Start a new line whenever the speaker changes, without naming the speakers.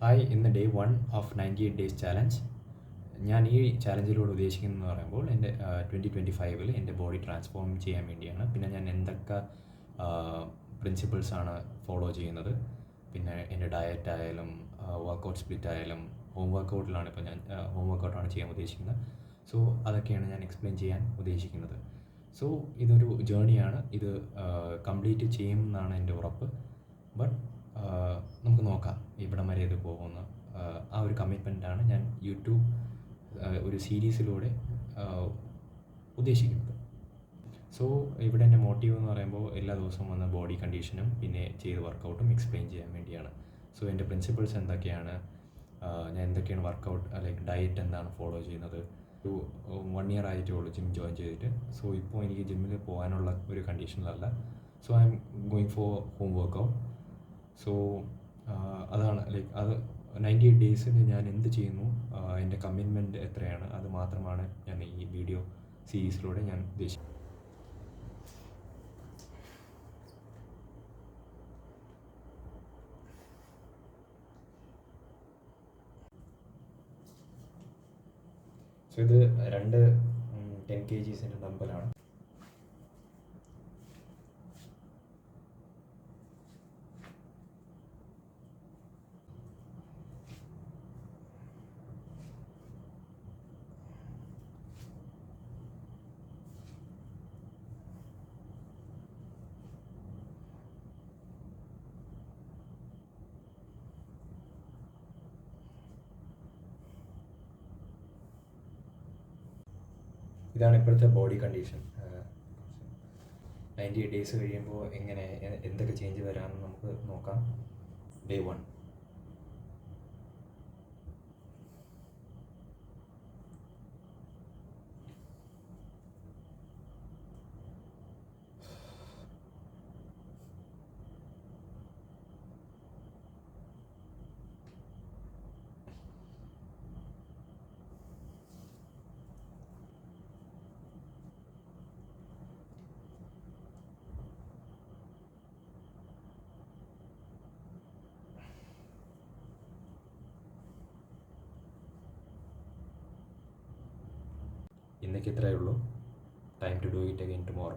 Hi, ഇന്ന് day 1 of 98 days challenge. ഞാൻ ഈ ചാലഞ്ചിലൂടെ ഉദ്ദേശിക്കുന്നതെന്ന് പറയുമ്പോൾ എൻ്റെ 2025 എൻ്റെ ബോഡി ട്രാൻസ്ഫോം ചെയ്യാൻ വേണ്ടിയാണ്. പിന്നെ ഞാൻ എന്തൊക്കെ പ്രിൻസിപ്പിൾസാണ് ഫോളോ ചെയ്യുന്നത്, പിന്നെ എൻ്റെ ഡയറ്റ് ആയാലും വർക്കൗട്ട് സ്പ്ലിറ്റ് ആയാലും ഹോം വർക്കൗട്ടിലാണ് ഇപ്പോൾ ഞാൻ ഹോം വർക്കൗട്ടാണ് ചെയ്യാൻ ഉദ്ദേശിക്കുന്നത്. സോ അതൊക്കെയാണ് ഞാൻ എക്സ്പ്ലെയിൻ ചെയ്യാൻ ഉദ്ദേശിക്കുന്നത്. സോ ഇതൊരു ജേണിയാണ്. ഇത് കംപ്ലീറ്റ് ചെയ്യും എന്നാണ് എൻ്റെ ഉറപ്പ്. ബട്ട് നമുക്ക് നോക്കാം ഇവിടം വരെ ഇത് പോകുമെന്ന്. ആ ഒരു കമ്മിറ്റ്മെൻറ്റാണ് ഞാൻ യൂട്യൂബ് ഒരു സീരീസിലൂടെ ഉദ്ദേശിക്കുന്നത്. സോ ഇവിടെ എൻ്റെ മോട്ടീവ് എന്ന് പറയുമ്പോൾ എല്ലാ ദിവസവും വന്ന ബോഡി കണ്ടീഷനും പിന്നെ ചെയ്ത് വർക്കൗട്ടും എക്സ്പ്ലെയിൻ ചെയ്യാൻ വേണ്ടിയാണ്. സോ എൻ്റെ പ്രിൻസിപ്പിൾസ് എന്തൊക്കെയാണ്, ഞാൻ എന്തൊക്കെയാണ് വർക്കൗട്ട് ലൈക്ക് ഡയറ്റ് എന്താണ് ഫോളോ ചെയ്യുന്നത്. ഒരു 1 year ആയിട്ടേ ഉള്ളൂ ജിം ജോയിൻ ചെയ്തിട്ട്. സോ ഇപ്പോൾ എനിക്ക് ജിമ്മിൽ പോകാനുള്ള ഒരു കണ്ടീഷനിലല്ല. So I am going for home workout. So അതാണ് ലൈക്ക് അത് 98 ഡേയ്സിൽ ഞാൻ എന്ത് ചെയ്യുന്നു, എൻ്റെ കമ്മിറ്റ്മെൻറ്റ് എത്രയാണ്, അത് മാത്രമാണ് ഞാൻ ഈ വീഡിയോ സീരീസിലൂടെ ഞാൻ ഉദ്ദേശിക്കുന്നത്. സോ ഇത് 2 10 kgs ഡംബലാണ്. ഇതാണ് ഇപ്പോഴത്തെ ബോഡി കണ്ടീഷൻ. 98 ഡേയ്സ് കഴിയുമ്പോൾ എന്തൊക്കെ ചേഞ്ച് വരാമെന്ന് നമുക്ക് നോക്കാം. ഡേ 1. ഇന്നേക്ക് ഇത്രയേ ഉള്ളൂ. Time to do it again tomorrow.